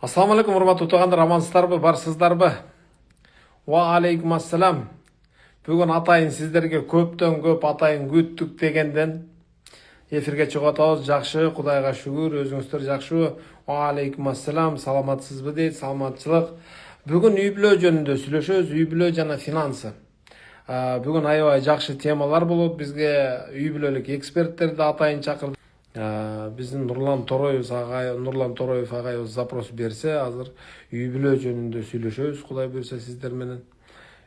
Ассаламу алейкум, урматтуу туугандар, амансыздарбы, барсыздарбы? Ва алейкум ассалам. Бүгін атайын сіздерге көптен көп атайын күттік дегенден эфирге чыгып атабыз. Жакшы, Кудайга шүгүр, өзүңүздөр жакшыбы? Ва алейкум ассалам, саламатсызбы дейт, саламатчылык. Бүгін үй бүлө жөнүндө сүйлөшөбүз, үй бүлө жана финансы. Бүгін аябай жакшы темалар болот. Бизге үй бүлөлүк эксперттерди атайын чакырдык. Биздин Нурлан Тороев агайыбыз запрос берсе, азыр үй бүлө жөнүндө сүйлөшөбүз, Кудай буйрса сиздер менен.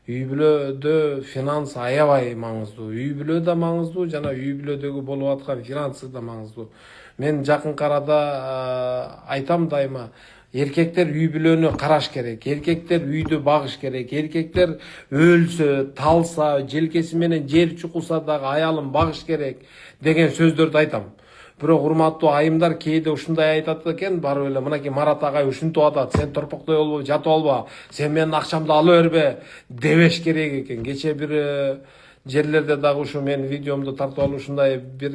Үй бүлөдө финанс аябай маңыздуу. Үй бүлө да маңыздуу, жана үй бүлөдөгү болуп аткан финансы да маңыздуу. Мен жакынкы арада айтам дайыма, еркектер үй бүлөнү караш керек. Еркектер үйдү багыш керек. Еркектер өлсө, талса, желкеси менен жер чукулса дагы аялын багыш керек деген сөздөрдү айтам. Бирок урматтуу айымдар кээде ушундай айтат экен, барып эле мынакей Марат агай ушинтип атат, сен торпоктой болбо жатып алба, сен менин акчамды ала бербе дебеш керек экен. Кече бир жерлерде дагы ушу менин видеомду тартып алып ушундай бир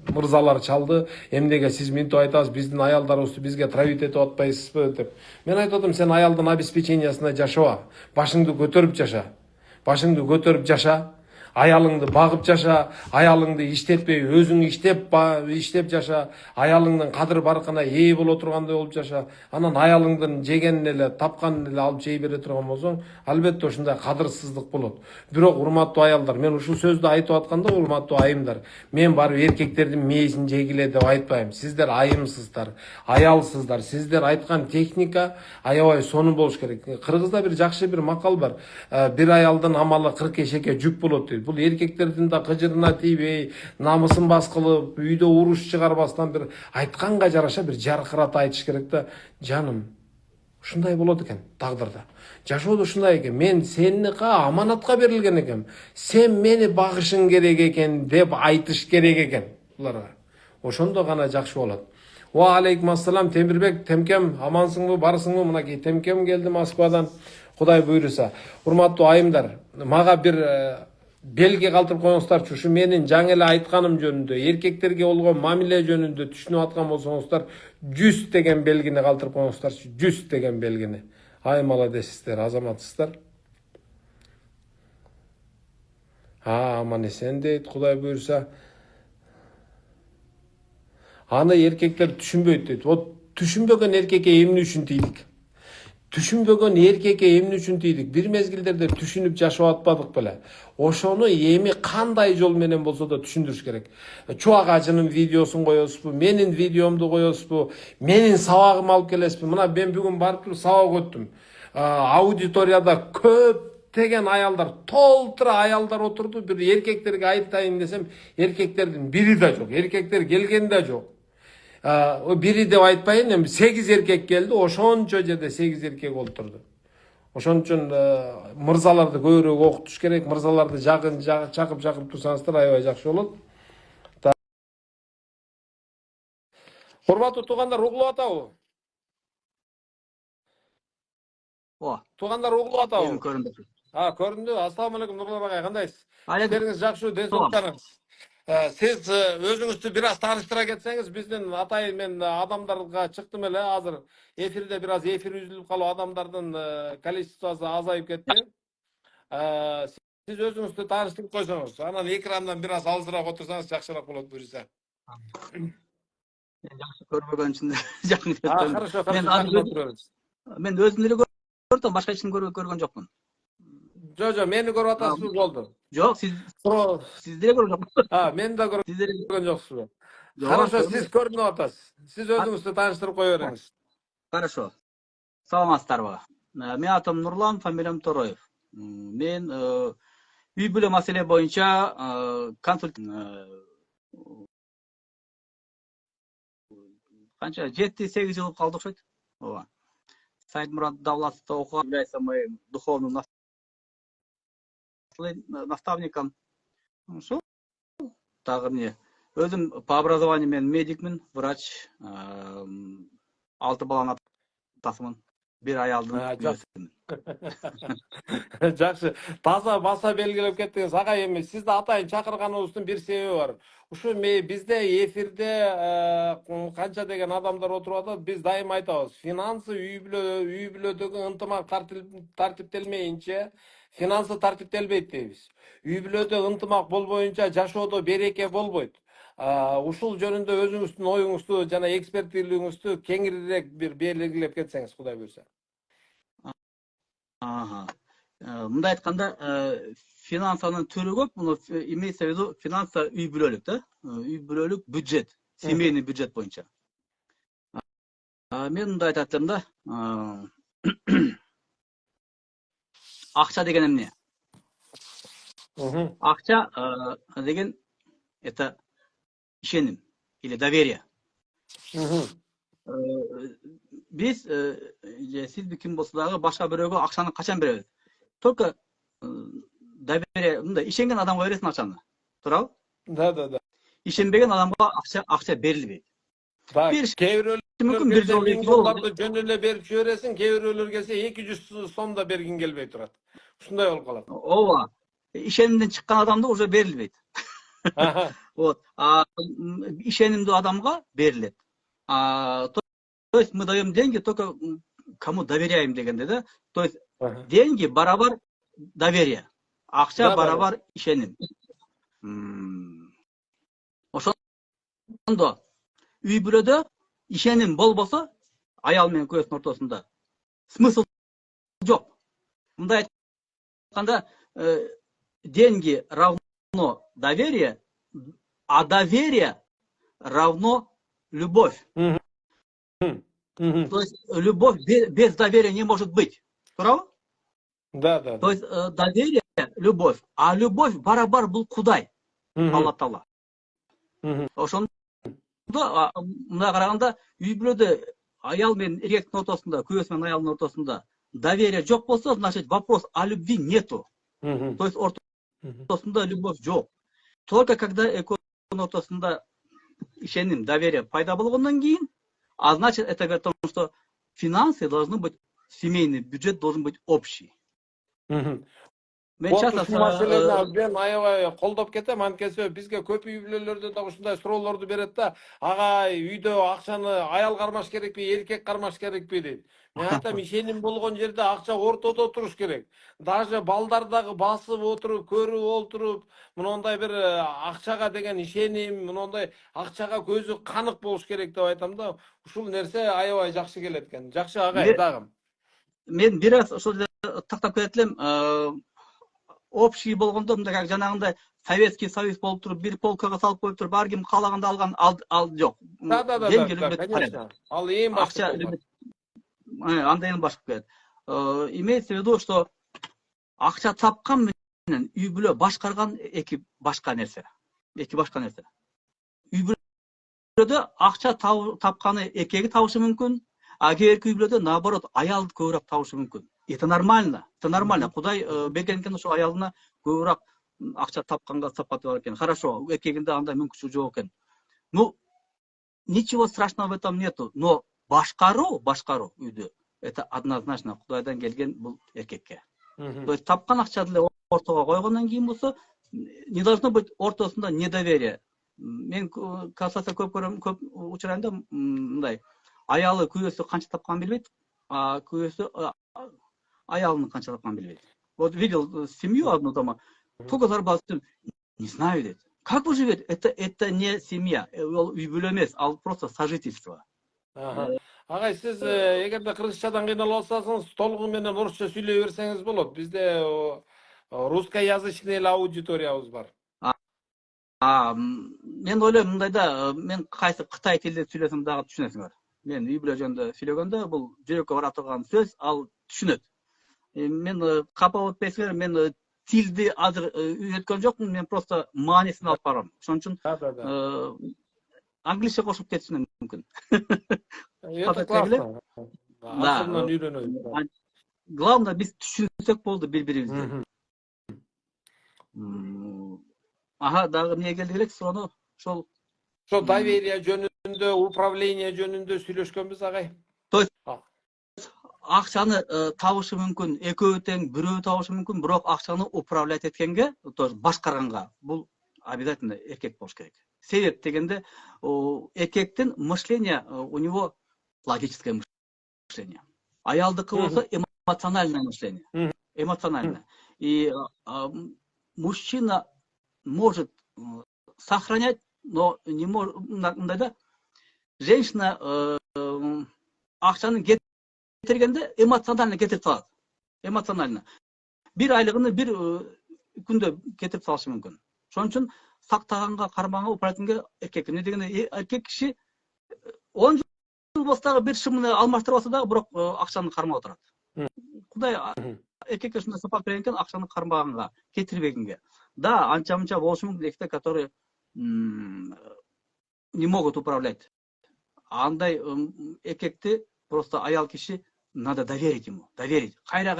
мырзалар чалды. Эмнеге сиз минтип айтасыз, биздин аялдарыбызды бизге травить этип атпайсызбы деп. Мен айтып атам, сен аялдын обеспечениясына жашаба, башыңды көтөрүп жаша. Башыңды көтөрүп жаша. Аялыңды багып жаша, аялыңды иштетпей, өзүң иштеп жаша, аялыңдын кадыр баркына ээ боло тургандай болуп жаша. Анан аялыңдын жегенин эле, тапканын эле алып жей бере турган болсоң, албетте ушундай кадырсыздык болот. Бирок урматтуу аялдар, мен ушул сөздү айтып атканда, урматтуу айымдар, мен барып эркектердин мээсин жегиле деп айтпайм. Сиздер айымсыздар, аялсыздар. Сиздер айткан техника аябай сонун болуш керек. Кыргызда бир жакшы бир макал бар. Бир аялдын амалы 40 эшекке жүк болот дейт. Бул эркектердин да кыжырына тийбей, намысын баскылып, үйдө уруш чыгарбастан бир айтканга жараша бир жаркырата айтыш керек да. Жаным, ушундай болот экен тагдырда. Жашоодо ушундай экен. Мен сени аманатка берилген экем. Сен мени багышың керек экен деп айтыш керек экен буларга. Ошондо гана жакшы болот. Ва алейкум ассалам, Темирбек, темкем, амансыңбы, барсыңбы? Мынакей темкем келди Москвадан. Кудай буйруса. Урматтуу айымдар, мага бир белги калтырып коюңуздарчы. Ушу менин жаңы эле айтканым жөнүндө, эркектерге болгон мамиле жөнүндө түшүнүп аткан болсоңуздар, 100 деген белгини калтырып коюңуздарчы. 100 деген белгини. Ай молодецсиздер, азаматсыздар. Аман эсен дейт, Кудай буйруса. Аны эркектер түшүнбөйт дейт. Вот түшүнбөгөн эркекке эмне үчүн тийдик? Түшүнбөгөн эркекке эмне үчүн тийдик? Бир мезгилдерде түшүнүп жашап атпадык беле? Ошону эми кандай жол менен болсо да түшүндүрүш керек. Чубак ажынын видеосун коесузбу? Менин видеомду коесузбу? Менин сабагымды алып келесизби? Мына мен бүгүн барып туруп сабак өттүм. Аудиторияда көптөгөн аялдар, толтура аялдар отурду. Бир эркектерге айтайын десем, эркектердин бири да жок. Эркектер келген да жок. Бири деп айтпайын, эми 8 эркек келди, ошончо жерде 8 эркек олтурду. Ошон үчүн мырзаларды көбүрөөк окутуш керек, мырзаларды чакып турсаңыздар аябай жакшы болот. Урматтуу туугандар, угулуп атабы? Туугандар угулуп атабы? Көрүндү. Көрүндү. Ассаламу алейкум, Нурлан агай, кандайсыз? Алейкум. Иштериңиз жакшыбы, денсаулыктарыңыз? Сиз өзүңүздү бир аз тааныштыра кетсеңиз, биздин атайын мен адамдарга чыктым эле, азыр эфирде бир аз эфир үзүлүп калып, адамдардын количествосу азайып кетти. Сиз өзүңүздү тааныштырып койсоңуз, анан экрандан бир аз алысыраак отурсаңыз жакшыраак болот буюрса. Мен жакшы көрбөгөн үчүн жакын Хорошо, хорошо. Мен өзүмдү эле көрдүм, башка эч ким көргөн жокмун. Жок, мени көрүп атасызбы, болду. Жок, сизди эле көргөн жокмун. Мени да көргөн жоксузбу? Жок, Хорошо, сиз көрүнүп атасыз. Сиз өзүңүздү тааныштырып кое бериңиз. Хорошо. Саламатсыздарбы? Менин атым Нурлан, фамилиям Тороев. Мен үй бүлө маселе боюнча консультант. Канча 7-8 жыл калды окшойт. Ооба. Сайдмурат Давлатовда окуган, является моим духовным наставником. Ошо. Дагы эмне? Өзүм по образованию мен медикмин, врач. 6 баланын атасымын. bir ayaldын Жақсы. үйөсүмүн. Жақсы. Таза баса белгілеп кеттіңіз. Ағай, эми сізді атайын шақырғаныңыздың бір себебі бар. Ушу бізде эфирде қанша деген адамдар отырып атат, біз дайым айтабыз. Финансы үй бүлөдөгү ынтымак тартиптелмейинче, финансы тартиптелбейт дейбиз. Үй бүлөдө ынтымак болбоюнча жашоодо береке болбойт. Ушул жөнүндө өзүңүздүн оюңузду жана эксперттүүлүгүңүздү кеңирирээк бир белгилеп кетсеңиз, Кудай буйрса. Мындай айтканда, финансанын түрү көп, муну имеется в виду финанса үй бүлөлүк да, үй бүлөлүк бюджет, семейный бюджет боюнча. Мен мындай айтат элем да, акча деген эмне? Акча деген это ишеним или доверие. Биз сиз ким болсо дагы башка бирөөгө акчаны качан беребиз? Только доверие, мындай ишенген адамга бересиң акчаны. Туурабы? Да. Ишенбеген адамга акча берилбейт. Кээ Мүмкүн бир жолу, эки жолу жөн эле берип жибересиң, кээ бирөөлөр келсе 200 сом да бергин келбей турат. Ушундай болуп калат. Ооба. Ишенимден чыккан адамда уже берилбейт. Вот. Ишенимдүү адамга берилет. То есть мы даем деньги только кому доверяем дегенде да. То есть деньги барабар доверие. Акча барабар ишеним. Ошондо үй бүлөдө ишеним болбосо, аял менен күйөөсүнүн ортосунда смысл жок. Мындай айтканда, деньги равно доверие, а доверие равно любовь. То есть любовь без доверия не может быть. Правда? Да. То есть доверие, любовь. А любовь барабар бул Кудай. Алла Таала. Ошондо мына караганда үй бүлөдө аял менен эркектин ортосунда, күйөөсү менен аялдын ортосунда доверие жок болсо, значит вопрос о любви нету. То есть ортосунда любовь жок. Только когда экөөнүн ортосунда ишеним, доверие пайда болгондон кийин, а значит это говорит о том, что финансы должны быть, семейный бюджет должен быть общий. Мен мен аябай колдоп кетем, анткени бизге көп үй бүлөлөрдө да ушундай суроолорду берет да, агай үйдө акчаны аял кармаш керекпи, эркек кармаш керекпи дейт. Мен айтам, ишеним болгон жерде акча ортодо туруш керек. Даже балдар дагы басып отуруп, көрүп отуруп, мындай бир акчага деген ишеним, мындай акчага көзү канык болуш керек деп айтам да. Ушул нерсе аябай жакшы келет экен. Жакшы агай, дагы. Мен бир аз ошол тактап кетет элем. Общий болгондо, мындай как жанагындай Советский Союз болуп туруп, бир полкага салып коюп туруп, ар ким каалаганды алган, ал жок. Да, конечно. Ал эң башка. Андай эң башка келет. Имеется в виду, что акча тапкан менен үй бүлө башкарган эки башка нерсе. Үй бүлөдө акча тапканы эркеги табышы мүмкүн, а кээ бирки үй бүлөдө наоборот аялды көбүрөөк табышы мүмкүн. Это нормально. Кудай берген экен ошо аялына көбүрөөк акча тапканга сапаты бар экен. Хорошо, эркегинде андай мүмкүнчүлүк жок экен. Ну, ничего страшного в этом нету. Но башкаруу үйдө это однозначно Кудайдан келген бул эркекке. То есть тапкан акчаны деле ортого койгондон кийин болсо, не должно быть ортосунда недоверие. Мен кассация көп көрөм, көп учурайында мындай аялы күйөөсү канча тапканын билбейт, а күйөөсү аялын канча тапканын билбейт. Вот видел семью одну дома, сколько зарабатывает, не знаю, дейт. Как вы живете? Это не семья, үй бүлө эмес, ал просто сожительство. Агай, сиз эгерде кыргызчадан кыйналып атсаңыз, толугу менен орусча сүйлөй берсеңиз болот. Бизде русскоязычный аудиториябыз бар. Мен ойлойм мындайда, мен кайсы Кытай тилинде сүйлөсөм дагы түшүнөсүңөр. Мен үй бүлө жөнүндө сүйлөгөндө бул жүрөккө бара турган сөз, ал түшүнөт. Мен капа болуп кетсеңер, мен тилди азыр үйрөткөн жокмун, мен просто маанисин алып барам. Ошон үчүн англисче кошуп кетишим мүмкүн. Асылынан үйрөнөйт. Главное, биз түшүнсөк болду бири-бирибизди. Дагы эмне келди элек суроону? Ошо доверие жөнүндө, управление жөнүндө сүйлөшкөнбүз, агай. То есть ақшаны табышы мүмкін, екеуі тең, біреуі табышы мүмкін, бірақ ақшаны управлять еткенге, тоже башқарғанға, бұл обязательно еркек болуш керек. Себеп дегенде, еркектің мышление, у него логическое мышление. Аялдыкы болса эмоциональное мышление. Эмоциональное. И мужчина может сохранять, но не может, да, женщина ақшаны кетіргенде эмоционально кетіріп салады. Эмоционально. Bir айлығыны bir күнде кетіріп салышы мүмкін. Соның үшін сақтағанға, қармағанға управлятынға еркек. Не дегенде еркек кіші 10 жыл болса бір шымыны алмаштырып алса да, бірақ ақшаны қармап отырады. Құдай еркекке шындай сапат берген екен, ақшаны қармағанға, кетірбегенге. Да, анча-мынча болушы мүмкін еркектер, которые не могут управлять. Андай еркекті просто аял киши надо доверить ему, доверить. Қайра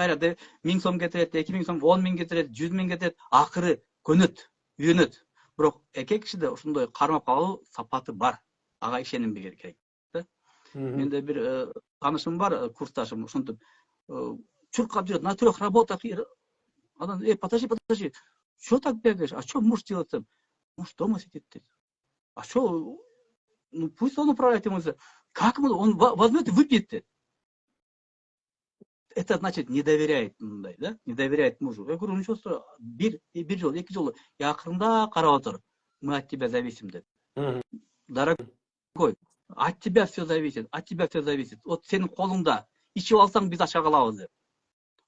1000 сом кетіреді, 2000 сом, 10.000 кетіреді, 100.000 кетіреді, ақыры көнеді, үйренеді. Бірақ еркек кишиде ушундай қармап қалу сапаты бар. Аға ишенім керек. Менде бір танышым бар, курсташым, ушинтип чуркап жүреді, на 3 работах. Адам, подожди, что так бегаешь? А что муж делает? Муж дома сидит. А что? Ну пусть он управляет ему. Как он возьмет и выпьет? Это значит не доверяет, да? Не доверяет мужу. Я говорю, ничего страшного. Bir жол, 2 жол. Якында қарап отыр. Мы от тебя зависим, деп. Дорогой, от тебя все зависит, от тебя все зависит. Вот сенің қолыңда. Ішіп алсаң біз ақша қалабыз деп.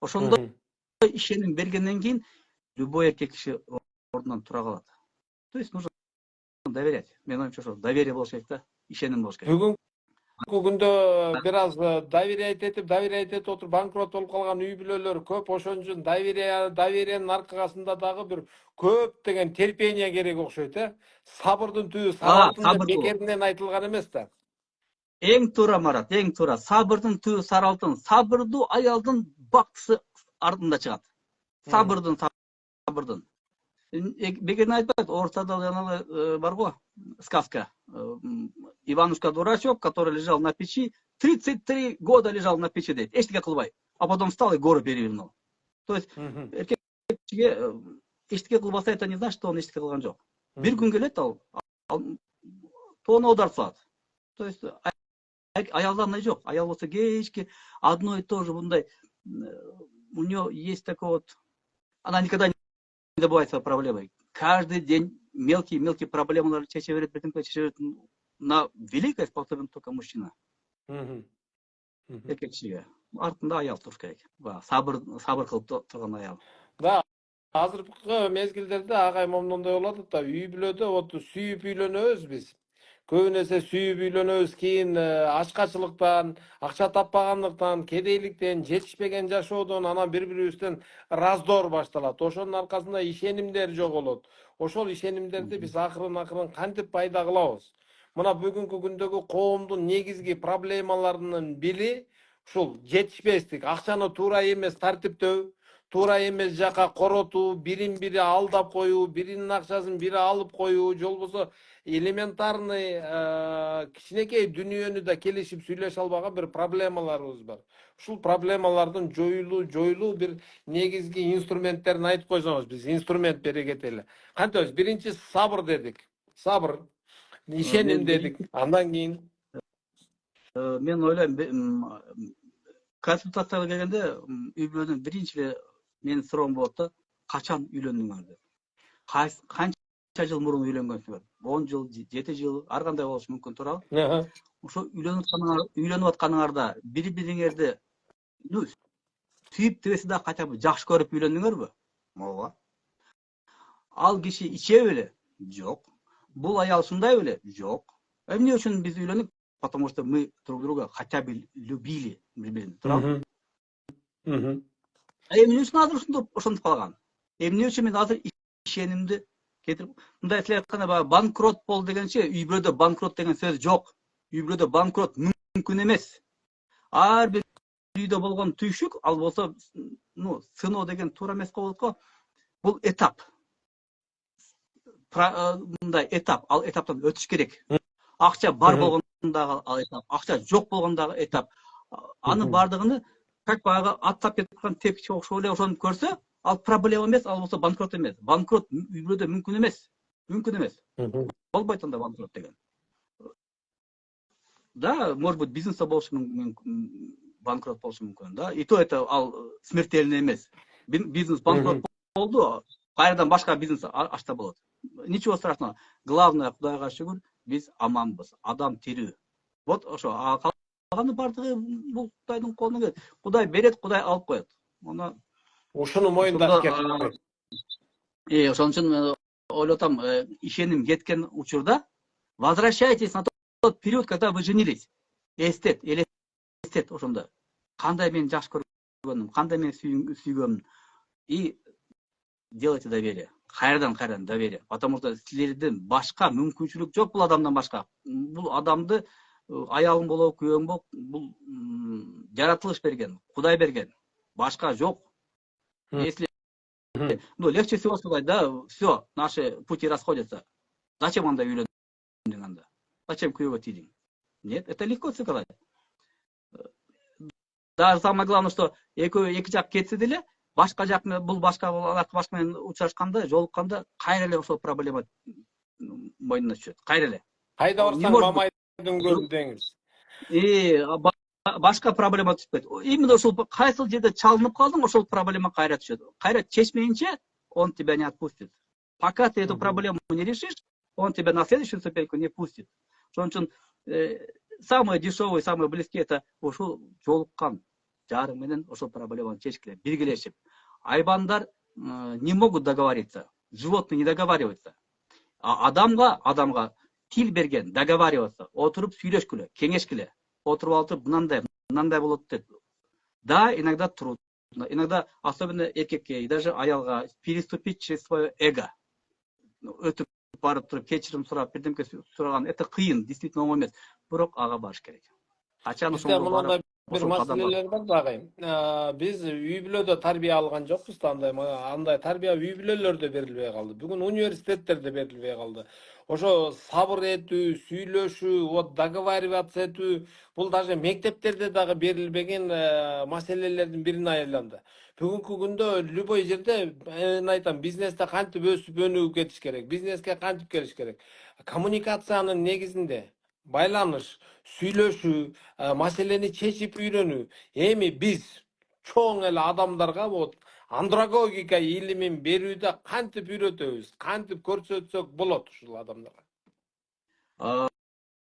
Ошондо ишеним бергенден кейін любой еркек киши ордунан тура калат. То есть нужно доверять. Мен оюмча ошо доверие болуш керек да, ишеним болуш керек. Бүгүнкү күндө бир аз доверять этип отуруп банкрот болуп калган үй бүлөлөр көп. Ошон үчүн довериянын аркасында дагы бир көптөгөн терпение керек окшойт, Сабырдын түбү саралтын деп бекеринен айтылган эмес да. Эң туура Марат, эң туура. Сабырдын түбү саралтын. Сабырдуу аялдын бактысы артында чыгат. Сабырдын. Бекерин айтпайт, ортада жанагы бар го, сказка. Иванушка-дурачок, который лежал на печи, 33 года лежал на печи, дейт. Эчтеке кылбай. А потом встал и гору перевернул. То есть эркекке эчтеке кылбаса, это не значит, что он эчтеке кылган жок. Бир күн келет, ал тоону аударып салат. То есть аялда андай жок. Аял болсо кечке одно и то же мындай, у нее есть такой вот, она никогда не забывает свои проблемы. Каждый день мелкие проблемы чече берет, на великое способен только мужчина. Еркек кишиге артында аял туруш керек. Сабыр кылып турган аял. Да, азыркы мезгилдерде агай момундой болот да, үй бүлөдө вот сүйүп үйлөнөбүз биз. Көбүн эсе сүйүп үйлөнөбүз, кийин ачкачылыктан, акча таппагандыктан, кедейликтен, жетишпеген жашоодон анан бири-бирибизден раздор башталат. Ошонун аркасында ишенимдер жоголот. Ошол ишенимдерди биз акырын кантип пайда кылабыз? Мына бүгүнкү күндөгү коомдун негизги проблемаларынын бири ушул жетишпестик, акчаны туура эмес тартиптөө, туура эмес жака коротуу, бирин-бири алдап коюу, биринин акчасын бири алып коюу, же болбосо элементарный кичинекей дүнүйөнү да келишип сүйлөшө албаган бир проблемаларыбыз бар. Ушул проблемалардын жоюлуу бир негизги инструменттерин айтып койсоңуз, биз инструмент бере кетели. Кантебиз? Биринчи сабыр дедик. Сабыр, ишеним дедик. Андан кийин мен ойлойм, консультацияга келгенде үй бүлөнүн биринчи менин суроом болот да, качан үйлөндүңөр деп. Канча жыл мурун үйлөнгөнсүңөр? 10 жыл, 7 жыл, ар кандай болушу мүмкүн, туурабы? Ошо үйлөнүп атканыңарда бири-бириңерди сүйүп тибесе да хотя бы жакшы көрүп үйлөндүңөрбү? Ооба. Ал киши ичеби беле? Жок. Бул аял ушундай беле? Жок. Эмне үчүн биз үйлөнүп? Потому что мы друг друга хотя бы любили, туурабы? Эмне үчүн азыр ошентип калган? Эмне үчүн мен азыр ишенимди кетирип, мындай эле айтканда банкрот болду дегенче, үй бүлөдө банкрот деген сөз жок. Үй бүлөдө банкрот мүмкүн эмес. Ар бир үйдө болгон түйшүк, ал болсо, сыноо деген туура эмес болот го. Бул этап. Мындай этап, ал этаптан өтүш керек. Акча бар болгондагы ал этап, акча жок болгондагы этап. Аны бардыгыны как баягы аттап кеткен тепкиче окшоп эле ошону көрсө, ал проблема эмес, ал болсо банкрот эмес. Банкрот үй бүлөдө мүмкүн эмес. Мүмкүн эмес. Болбойт анда банкрот деген. Да, может быть, бизнесте болушу мүмкүн, банкрот болушу мүмкүн, да. И то это ал смертельный эмес. Бизнес банкрот болду, кайрадан башка бизнес ачса болот. Ничего страшного. Главное, Кудайга шүгүр, биз аманбыз, адам тирүү. Вот ошо, калганы бардыгы бул Кудайдын колунан келет. Кудай берет, Кудай алып коет. Муну Ушуну моюндаш керек. Ошон үчүн ойлоп атам, ишеним кеткен учурда возвращайтесь на тот период, когда вы женились. Элестет ошондо. Кандай мен жакшы көргөнүм, кандай мен сүйгөнүм. И делайте доверие. Кайрадан доверие. Потому что силердин башка мүмкүнчүлүк жок бул адамдан башка. Бул адамды аялың болобу, күйөөң болобу, бул жаратылыш берген, Кудай берген. Башка жок. Если ну, легче всего сказать, да, все, наши пути расходятся. Зачем анда үйлөнүң анда? Зачем күйөөгө тийдиң? Нет, это легко сказать. Даже самое главное, что эки жак кетсе деле, башка жак бул башка менен учурашканда, жолукканда кайра эле ошол проблема мойнуна түшөт. Кайра эле. Кайда барсаң мамайдын көлү деңиз. Башка проблема түшпөйт. Именно ошол кайсыл жерде чалынып калдың, ошол проблема кайра түшөт. Кайра чечмейинче, он тебя не отпустит. Пока ты эту проблему не решишь, он тебя на следующую ступеньку не пустит. Ошон үчүн самый дешевый, самый близкий это ошол жолуккан жарың менен ошол проблеманы чечкиле, биргелешип. Айбандар не могут договориться. Животные не договариваются. А адамга тил берген, договариваться, отуруп сүйлөшкүлө, кеңешкиле. Отуруп алып мынандай болот деп. Да, иногда трудно. Иногда, особенно эркекке и даже аялга, переступить через свое эго. Өтүп барып туруп, кечирим сурап, бирдемке сураган, это кыйын, действительно оңой эмес. Бирок ага барыш керек. Качан ошого барып, бир маселелер бар дагы. Биз үй бүлөдө тарбия алган жокпуз да, андай тарбия үй бүлөлөрдө берилбей калды. Бүгүн университеттерде берилбей калды. Ошо сабыр этүү, сүйлөшүү, вот договариваться этүү, бул даже мектептерде дагы берилбеген маселелердин бирине айланды. Бүгүнкү күндө любой жерде мен айтам, бизнесте кантип өсүп өнүгүп кетиш керек, бизнеске кантип келиш керек. Коммуникациянын негизинде байланыш, сүйлөшүү, маселени чечип үйрөнүү. Эми биз чоң эле адамдарга вот андрогогика илимин берүүдө кантип үйрөтөбүз, кантип көрсөтсөк болот ушул адамдарга?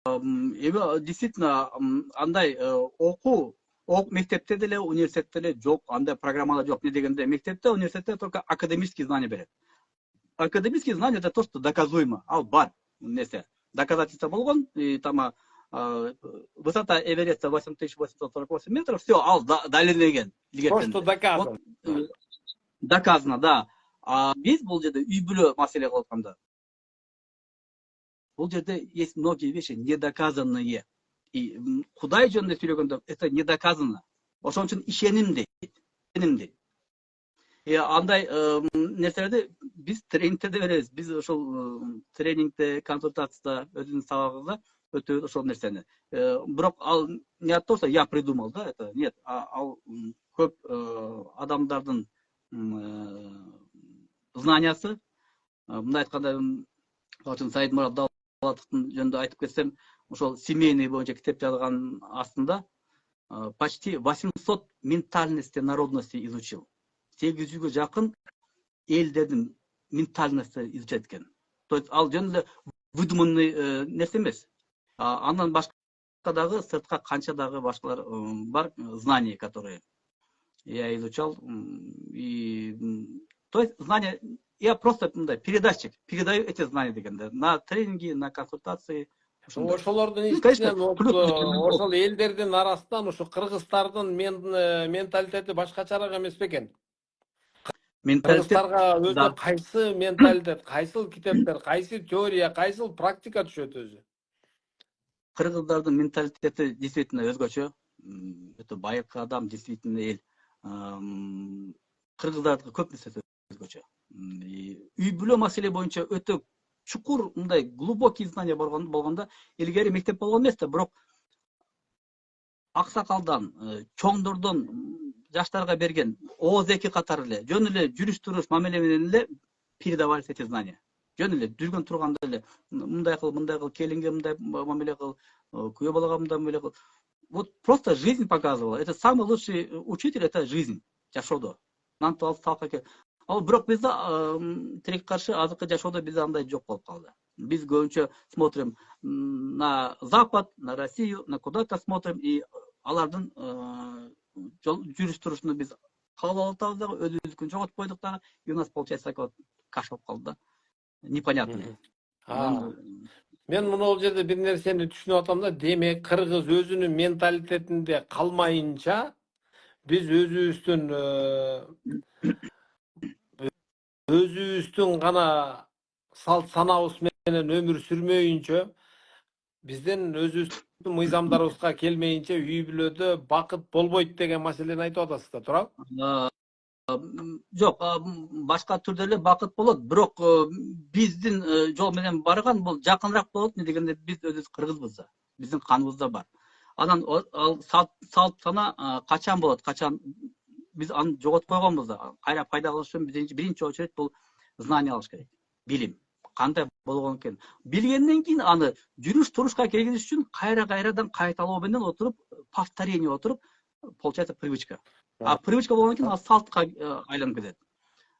Эми действительно андай окуу мектепте деле, университетте деле жок, андай программалар жок. Не дегенде, мектепте, университетте только академические знания берет. Академические знания это то, что доказуемо. Ал бар нерсе. Доказательство болгон, и там высота Эвереста 8848 метров, все, ал далилденген. То, что доказано. Доказано, да. А биз бул жерде үй бүлө маселе кылып атканда, бул жерде есть многие вещи недоказанные. И Кудай жөнүндө сүйлөгөндө это недоказано. Ошон үчүн ишеним дейт. Андай нерселерди биз тренингтерде беребиз. Биз ошол тренингде, консультацияда, өзүнүн сабагыбызда өтөбүз ошол нерсени. Бирок ал не от того, что я придумал, да, это нет. Ал көп адамдардын знаниясы, мындай айтканда, Саид Мурат Далалатовдун жөнүндө айтып кетсем, ошол семейный боюнча китеп жазган астында почти 800 ментальностей народности изучил. 800-ге жакын элдердин ментальностьты изучать эткен. То есть ал жөнүндө выдуманный нерсе эмес. Андан башка дагы сыртка канча дагы башкалар бар знания, которые я изучал. И то есть знания, я просто передатчик, передаю эти знания дегенде на тренинги, на консультации. Ошолордун ичинен ошол элдердин арасынан ушу кыргыздардын менталитети башкачараак эмес бекен? Кыргыздарга өзү кайсы менталитет, кайсыл китептер, кайсы теория, кайсыл практика түшөт өзү? Кыргыздардын менталитети действительно өзгөчө. Это байыркы адам, действительно эл. Кыргыздардыкы көп нерсеси өзгөчө. Үй бүлө маселе боюнча өтө чукур, мындай глубокий знания болгондо илгери мектеп болгон эмес да, бирок аксакалдан, чоңдордон жаштарга берген ооз эки катары эле жөн эле жүрүш туруш мамиле менен эле передавались эти знания. Жөн эле жүргөн турганда эле мындай кыл, келинге мындай мамиле кыл, күйөө балага мындай мамиле кыл. Вот просто жизнь показывала. Это самый лучший учитель, это жизнь. Жашоодо. Нантып салка ке. Ал бирок бизде тирек каршы азыркы жашоодо бизде андай жок болуп калды. Biz көбүнчө смотрим на Запад, на Россию, на куда-то смотрим, и алардын жүрүш турушуну биз кабыл алып атабыз дагы, өзүбүздүкүн жоготуп койдук дагы, и у нас получается такой вот каша болуп калды да. Непонятно. Мен мына жерде бир нерсени түшүнүп атам да, демек кыргыз өзүнүн менталитетинде калмайынча биз өзүбүздүн гана салт санабыз менен өмүр сүрмөйүнчө, биздин өзүбүздүн мыйзамдарыбызга келмейинче үй бүлөдө бакыт болбойт деген маселени айтып атасыз да, туурабы? Жок, башка түрдө эле бакыт болот, бирок биздин жол менен барган бул жакыныраак болот. Эмне дегенде биз өзүбүз кыргызбыз да, биздин каныбызда бар. Анан ал салт сана качан болот, качан биз аны жоготуп койгонбуз да. Кайра пайда кылыш үчүн биринчи очередь бул знание алыш керек, билим. Кандай болгон экен. Билгенден кийин аны жүрүш турушка киргизиш үчүн кайрадан кайталоо менен отуруп, повторение отуруп, получается привычка. А привычка болгондон кийин ал салтка айланып кетет.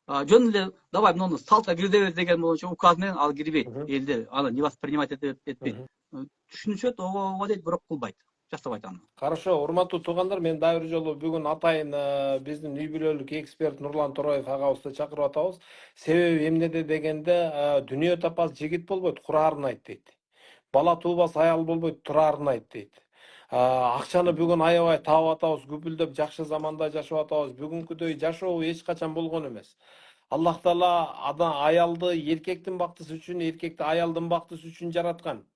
Жөн эле давай муну салтка киргизебиз деген боюнча указ менен ал кирбейт. Элдер аны не воспринимать этпейт. Түшүнүшөт, ого дейт, бирок кылбайт. Жасабайт аны. Хорошо, урматтуу туугандар, мен дагы бир жолу бүгүн атайын биздин үй бүлөлүк эксперт Нурлан Тороев агабызды чакырып атабыз. Себеби эмнеде дегенде, дүнүйө таппас жигит болбойт, курарын айт дейт. Бала туубас аял болбойт, турарын айт дейт. Акчаны бүгүн аябай таап атабыз, күпүлдөп жакшы заманда жашап атабыз. Бүгүнкүдөй жашоо эч качан болгон эмес. Аллах Таала аялды эркектин бактысы үчүн, эркекти аялдын бактысы үчүн жараткан.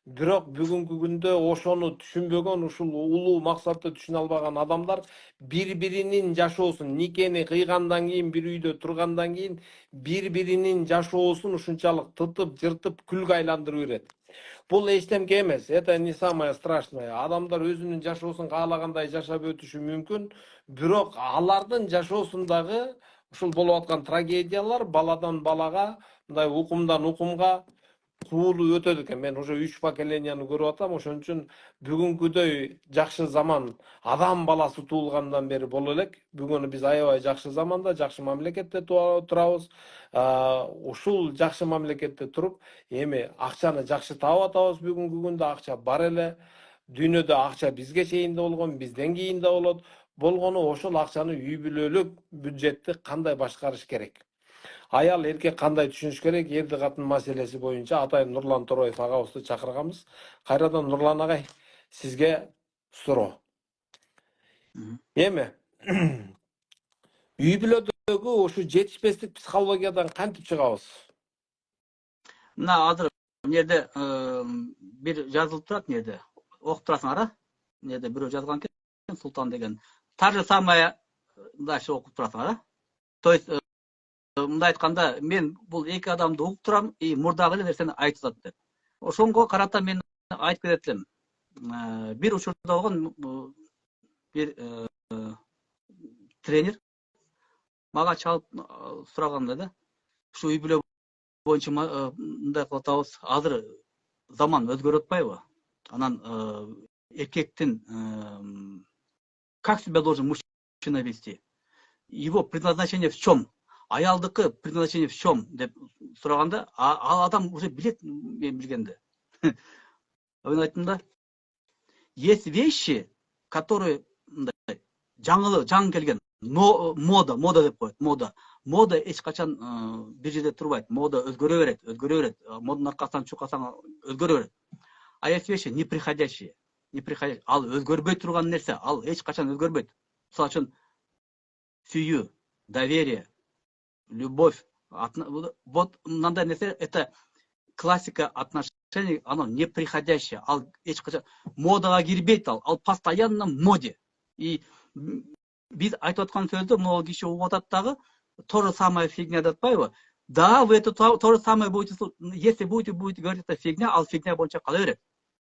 Бирок бүгүнкү күндө ошону түшүнбөгөн, ушул улуу максатты түшүнө албаган адамдар бири-биринин жашоосун, никени кыйгандан кийин, бир үйдө тургандан кийин бири-биринин жашоосун ушунчалык тытып, жыртып, күлгө айландырып берет. Бул эчтемке эмес, это не самое страшное. Адамдар өзүнүн жашоосун каалагандай жашап өтүшү мүмкүн, бирок алардын жашоосундагы ушул болуп аткан трагедиялар баладан балага, мындай укумдан укумга куулуу өтөдү экен. Мен уже 3 поколенияны көрүп атам, ошон үчүн бүгүнкүдөй жакшы заман адам баласы туулгандан бери боло элек. Бүгүн биз аябай жакшы заманда, жакшы мамлекетте турабыз. Ушул жакшы мамлекетте туруп, эми акчаны жакшы таап атабыз. Бүгүнкү күндө акча бар эле. Дүйнөдө акча бизге чейин да болгон, бизден кийин да болот. Болгону ошол акчаны үй бүлөлүк бюджетти кандай башкарыш керек? Аял эркек кандай түшүнүш керек? Эрди катын маселеси боюнча атайын Нурлан Тороев агабызды чакырганбыз. Кайрадан Нурлан агай, сизге суроо. Эми үй бүлөдөгү ушу жетишпестик психологиядан кантип чыгабыз? Мына азыр эмнеде бир жазылып турат, эмнеде окуп турасыңар, эмнеде бирөө жазган экен, Султан деген. Та же самое дальше окуп турасыңар. То есть мындай айтканда, мен бул эки адамды угуп турам, и мурдагы эле нерсени айтып атат деп. Ошонго карата мен айтып кетет элем. Бир учурда болгон бир тренер мага чалып сураганда да, ушу үй бүлө боюнча мындай кылып атабыз, азыр заман өзгөрүп атпайбы? Анан эркектин как себя должен мужчина вести? Его предназначение в чем? Аялдыкы предназначение в чем? Деп сураганда, ал адам уже билет, мен билгенде. Мен айттым да, есть вещи, которые жаңы келген, мода деп коет, мода. Мода эч качан бир жерде турбайт, мода өзгөрө берет. Моданын аркасынан чукасаң өзгөрө берет. А есть вещи неприходящие. Ал өзгөрбөй турган нерсе, ал эч качан өзгөрбөйт. Мисалы үчүн сүйүү, доверие, любовь, вот мындай нерсе, это классика отношений, оно неприходящее. Ал эч качан модага кирбейт, ал постоянно в моде. И биз айтып аткан сөздү могу киши угуп атат дагы, то же самое фигня деп атпайбы? Да, вы это то же самое будете, если будете говорить это фигня, ал фигня боюнча кала берет.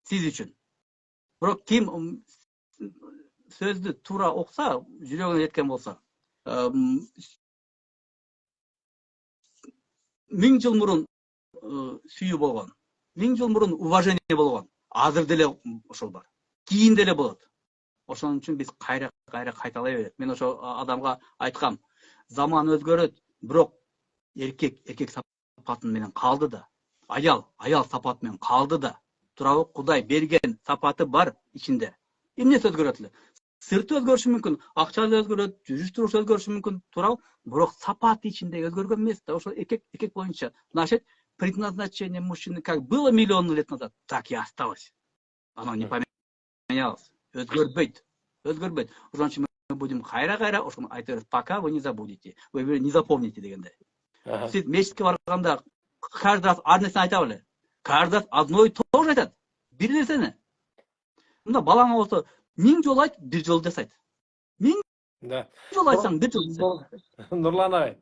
Сиз үчүн. Бирок ким сөзді тура оқса, жүрегіне жеткен болса, 1000 жыл мұрын сүйі болған, 1000 жыл мұрын уважение болған, азыр деле ошол бар, кийин деле болот. Ошон үчүн биз кайра кайталай берет. Мен ошо адамга айткам, заман өзгөрөт, бирок эркек сапаты менен калды да, аял сапаты менен калды да. Туурабы, Кудай берген сапаты бар ичинде. Эмнеси өзгөрөт эле? Сырты өзгөрүшү мүмкүн, акчасы өзгөрөт, жүрүш-туруш өзгөрүшү мүмкүн, туурабы? Бирок сапаты ичинде өзгөргөн эмес да. Ошо эркек боюнча, значит, предназначение мужчины как было миллион лет назад, так и осталось. Оно не поменялось. Өзгөрбөйт. Ошон үчүн мы будем кайра, ошону айтабыз, пока вы не забудете, вы не запомните дегенде. Сиз мечитке барганда каждый раз ар нерсени айта беле. Каждый раз одно и то же айтат. Бир нерсени. Мында балаңа болсо 1000 жолу айт, 1 жолу жасайт. 1000 жолу айтсаң 1 жолу жасайт. Нурлан агай,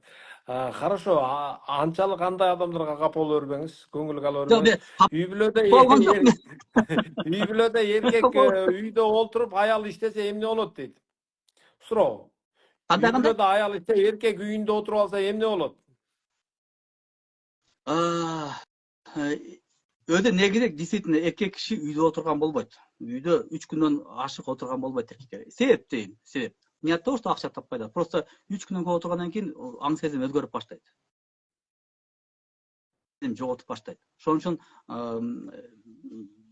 хорошо, анчалык андай адамдарга капа боло бербеңиз, көңүлгө ала бербеңиз. Үй бүлөдө эркек үйдө олтуруп, аял иштесе эмне болот дейт. Суроо. Үй бүлөдө аял иштесе, эркек үйүндө отуруп алса эмне болот? Öde ne gerek? Действительно, erkek kişi үйдө отырган болбойт. Үйдө 3 күндөн ашык отырган болбойт эркектер. Себеп дейм, себеп. Не от того, что акча таппайт, просто 3 күндөн көп отыргандан кийин аң сезим өзгөрүп баштайт. Жоготуп баштайт. Ошон үчүн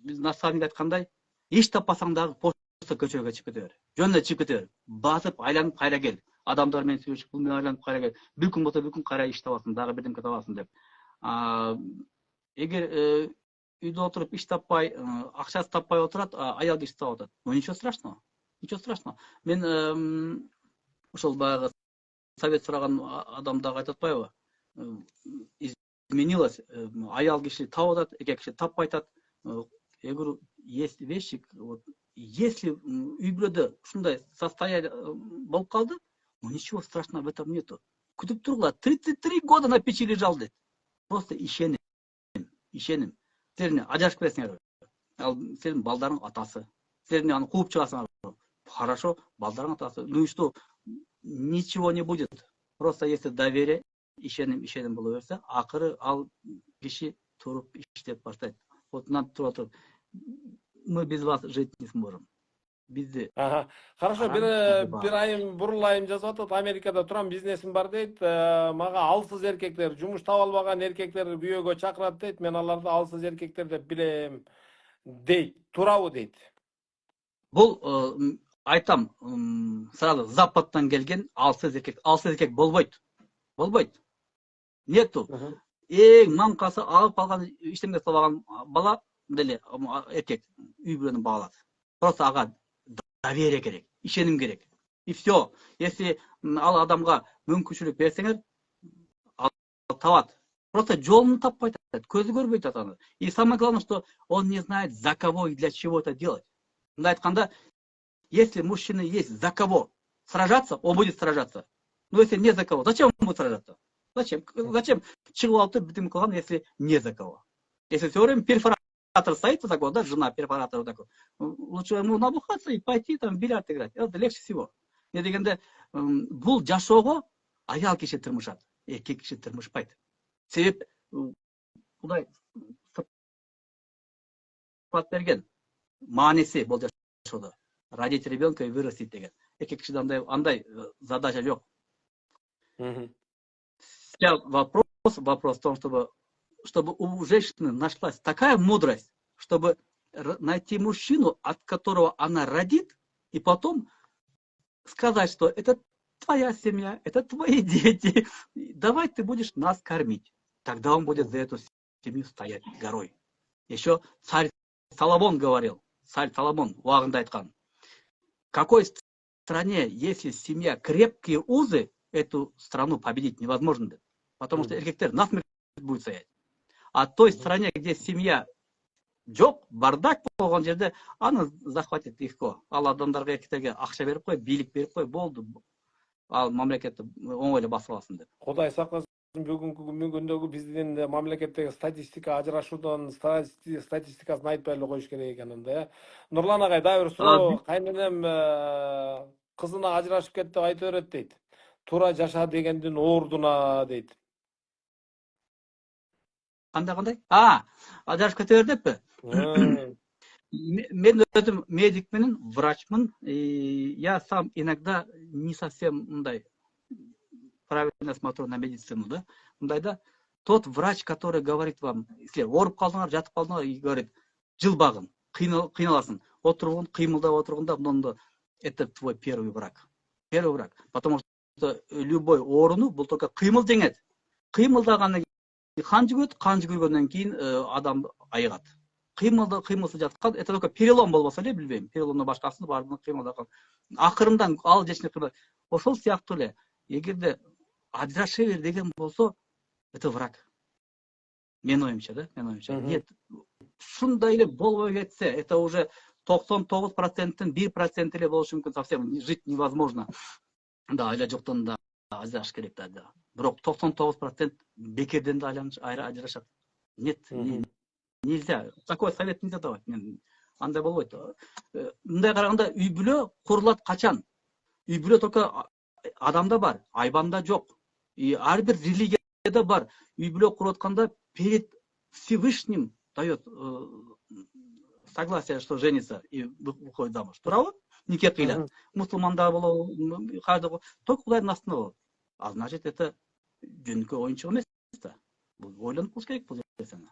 биз наставник айткандай, эч таппасаң дагы просто көчөгө чыгып кете бер. Жөнүнө чыгып кете бер. Басып, айланып кайра кел. Адамдар менен сүйлөшүп, бул менен айланып кайра кел. Бир күн болсо бир күн кайра иш табасың, дагы бирдемке табасың деп. Эгер үйдө отуруп иш таппай, акчасы таппай отурат, аял киши таап атат. Ну ничего страшного. Ничего страшного. Мен ошол баягы совет сураган адамдага айтып атпайбы? Изменилось. Аял киши таап атат, эркек киши таппай атат. Я говорю, есть вещи, вот если үй бүлөдө ушундай состояние болуп калды, ну ничего страшного в этом нету. Күтүп тургула, 33 года на печи лежал дейт. Просто ишеним. Силерне ажырашып кетесиңер. Ал сенин балдарың атасы. Силерне аны кууп чыгасыңар. Хорошо, балдарың атасы. Ну и что? Ничего не будет. Просто если доверие, ишеним боло берсе, акыры ал киши туруп иштеп баштайт. Вот надо туруп, мы без вас жить не сможем. Бизди. Хорошо, бир айым бурулайым жазып атат, Америкада турам, бизнесим бар дейт. Мага алсыз эркектер, жумуш таба албаган эркектер күйөөгө чакырат дейт. Мен аларды алсыз эркектер деп билем дейт. Туурабы дейт? Бул айтам, сразу западтан келген алсыз эркек болбойт. Нету. Эң мамкасы алып алган, иштемге салган бала деле эркек үй бүлөнү багалат. Просто ага доверие керек, ишеним керек. И все. Если ал адамга мүмкүнчүлүк берсеңер, ал табат. Просто жолун таппай атат, көзү көрбөйт атаны. И самое главное, что он не знает, за кого и для чего это делать. Мындай айтканда, если мужчина есть за кого сражаться, он будет сражаться. Но если не за кого, зачем он будет сражаться? Зачем чыгып алып бирдеме кылган, если не за кого? Если все время перфоратор стоит вот такой, да, жена перфоратор вот такой, лучше ему набухаться и пойти там в бильярд играть. Это легче всего. Не дегенде, бул жашоого аял киши тырмышат, эркек киши тырмышпайт. Себеп Кудай сыпат берген мааниси бул жашоодо. Родить ребенка и вырастить деген. Эркек кишиде андай задача жок. Сейчас вопрос в том, чтобы у женщины нашлась такая мудрость, чтобы найти мужчину, от которого она родит, и потом сказать, что это твоя семья, это твои дети, давай ты будешь нас кормить. Тогда он будет за эту семью стоять горой. Еще царь Соломон говорил, уагында айткан, в какой стране, если семья крепкие узы, эту страну победить невозможно. Потому что эркектер насмерть будет стоять. А в той стране, где семья жок, бардак болгон жерде, аны захватить легко. Ал адамдарга, эркектерге акча берип кой, бийлик берип кой, болду. Ал мамлекетти оңой эле басып аласың деп. Кудай сактасын. бүгүнкү күндөгү биздин мамлекеттеги статистика ажырашуудан статистикасын айтпай эле коюш керек экен анда, э. Нурлан агай, дагы бир суроо. Кайненем кызына ажырашып кетти деп айта берет дейт. Туура жаша дегендин оордуна дейт. Кандай? Ажырашып кете бер деппи? Мен өзім медикмін, врачмын. Я сам иногда не совсем мындай правильно смотрю на медицину, да? Мындайда тот врач, который говорит вам, если орып қалдыңар, жатып қалдыңар, и говорит, жылбағын, қиналасың, отырғын, қимылдап отырғанда, мында это твой первый враг. Первый враг. Потому что любой орыну бұл только қимыл деңет. Қимылдағаннан кейін қан жүгіргеннен кейін адам айығады. Қимылсыз жатқан, это только перелом болбаса эле, билбейм. Переломдон башкасын бардыгын кыймылдаган. Акырындан ал жечине кыймыл. Ошол сыяктуу эле, эгерде ажыраша бер деген болсо, это враг. Менин оюмча, да? Нет. Шундай эле болбой кетсе, это уже 99%тен 1% эле болушу мүмкүн, совсем жить невозможно. Да, айла жоктон да ажыраш керек да. Бирок 99% бекерден да ажырашат. Нет. Нельзя. Такой совет нельзя давать. Андай болбойт. Мындай караганда үй бүлө курулат качан? Үй бүлө только адамда бар, айбанда жок. И ар бир религияда бар. Үй бүлө куруп атканда перед Всевышним дает согласие, что женится и выходит замуж. Туурабы? Нике кыйлат. Мусулманда болобу, каждого только Кудайдын астында болот. А значит, это жөнүкөй оюнчук эмес да. Ойлонуп кылыш керек бул нерсени.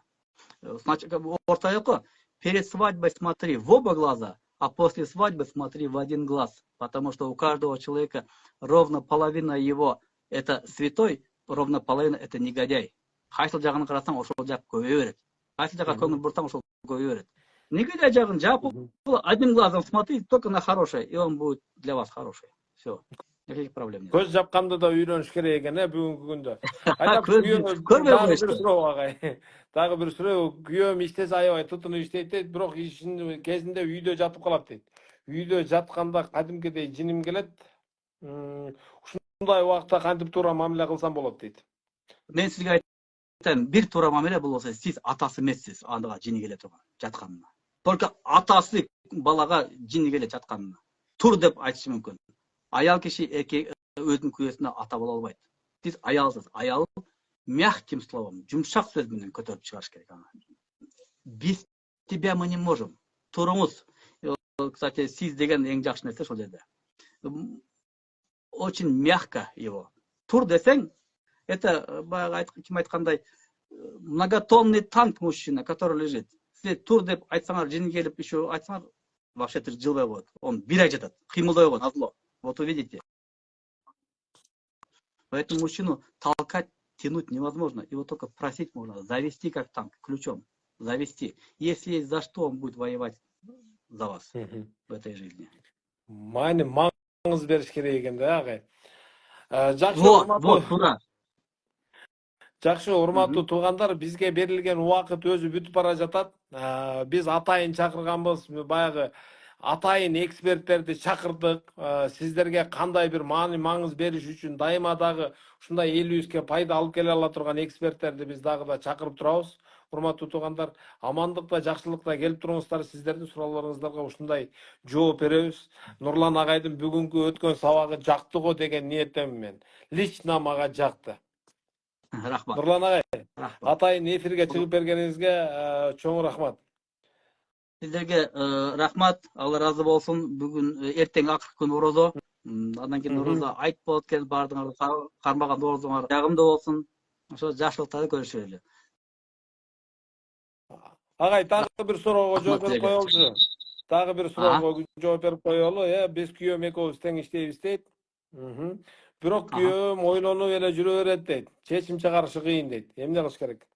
Ортайоко, перед свадьбой смотри в оба глаза, а после свадьбы смотри в один глаз. Потому что у каждого человека ровно половина его это святой, ровно половина это негодяй. Кайсыл жагын карасаң, ошол жак көбөйө берет. Кайсыл жакка көңүл бурсаң, ошол көбөйө берет. Негодяй жагын жапып, одним глазом смотри только на хорошее, и он будет для вас хороший. Все. Никаких проблем нет. Көз жапканды да үйрөнүш керек экен, бүгүнкү күндө. Дагы бир суроо, күйөөм иштесе аябай тутунуп иштейт дейт, бирок ишин кезинде үйдө жатып калат дейт. Үйдө жатканда кадимкидей жиним келет. Ушундай убакта кантип туура мамиле кылсам болот дейт. Мен сизге айтайын, бир туура мамиле бул болсо, сиз атасы эмессиз, андыга жини келе турган, жатканына. Только атасы балага жини келе жатканына. Тур деп айтышы мүмкүн. Аял киши өзүнүн күйөөсүнө ата боло албайт. Сиз аялсыз, аял мягким словом, жумшак сөз менен көтөрүп чыгарыш керек аны. Без тебя мы не можем. Туруңуз. Кстати, сиз деген эң жакшы нерсе ошол жерде. Очень мягко его. Тур десең, это ким айткандай, многотонный танк мужчина, который лежит. Сиз тур деп айтсаңар, жини келип еще айтсаңар, вообще жылбай болот. Он бир ай жатат, кыймылдай болгон азло. Вот увидите. Поэтому мужчину толкать, тянуть невозможно. Его только просить можно. Завести как танк, ключом. Завести. Если есть за что, он будет воевать за вас в этой жизни. Майны маңыз бериш керек экен да, агай. Вот, тура. Жакшы, урматтуу туугандар, бизге берилген убакыт өзү бүтүп бара жатат. Биз атайын чакырганбыз, баягы атайын эксперттерди чакырдык. Сиздерге кандай бир маңыз бериш үчүн дайыма дагы ушундай элибизге пайда алып келе ала турган эксперттерди биз дагы да чакырып турабыз. Урматтуу туугандар, амандыкта, жакшылыкта келип туруңуздар, сиздердин суроолоруңуздарга ушундай жооп беребиз. Нурлан агайдын бүгүнкү өткөн сабагы жакты го деген ниеттемин мен. Лично мага жакты. Рахмат. Нурлан агай, атайын эфирге чыгып бергениңизге чоң рахмат. Сиздерге рахмат, Алла разы болсун. Бүгүн эртең акыркы күн орозо. Андан кийин орозо айт болот экен, баардыгыңар кармаган орозоңар жагымдуу болсун. Ошо жакшылыктарды көрүшөлү. Агай, дагы бир суроого жооп берип коелучу. Дагы бир суроого жооп берип коелу, биз күйөөм экөөбүз тең иштейбиз дейт. Бирок күйөөм ойлонуп эле жүрө берет дейт. Чечим чыгарышы кыйын дейт. Эмне кылыш керек?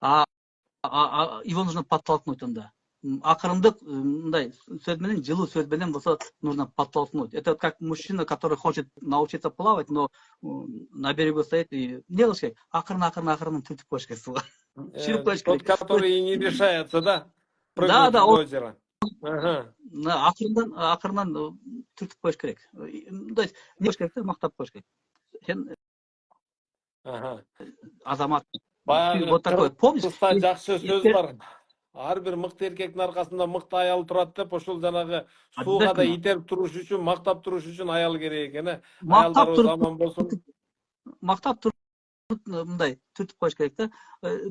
Его нужно подтолкнуть туда. Акырындык, мындай сөз менен, жылуу сөз менен болсо, нужно подтолкнуть. Это как мужчина, который хочет научиться плавать, но на берегу стоит и не кылыш керек. Акырын түртүп коюш керек сууга. Чирip коюш керек. Тот, который не решается, да? Да, в озеро. Акырынан түртүп коюш керек. То есть не коюш керек, мактап коюш керек. Сен Аха. азамат. Баягы Вот такой. Помнишь? Кыргызста жакшы сөз бар. Ар бир мыкты эркектин аркасында мыкты аял турат деп, ошол жанагы сууга да Обязательно. итерип туруш үчүн, мактап туруш үчүн аял керек экен. Мактап Аялдарыбыз туруп, аман болсун. мактап туруп мындай түртүп коюш керек да.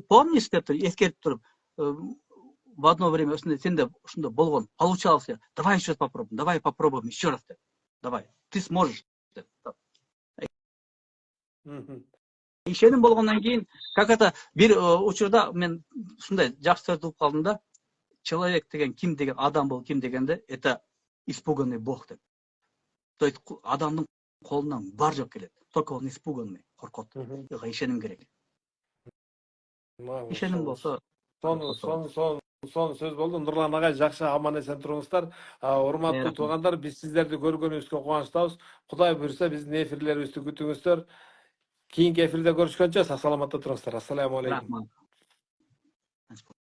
Помнишь деп туруп, эскертип туруп, в одно время сенде ушундай болгон, получалось. Давай еще попробуем, давай попробуем еще раз деп. Давай, ты сможешь деп. Ишеним болгондон кийин, как это бир учурда мен ушундай жакшы сөз угуп калдым да. Человек деген ким деген, адам бол ким дегенде, это испуганный бог деп. То есть адамдын колунан бар жок келет. Только он испуганный, коркот. Ишеним керек. Ишеним болсо, Son söz болду. Нурлан агай, жакшы аман эсен туруңуздар. Урматтуу туугандар, биз сиздерди көргөнүбүзгө кубанычтабыз. Кудай буйрса биздин эфирлерибизди күтүңүздөр. Кийинки эфирде көрүшкөнчө сак саламатта туруңуздар. Ассаламу алейкум. рахмат.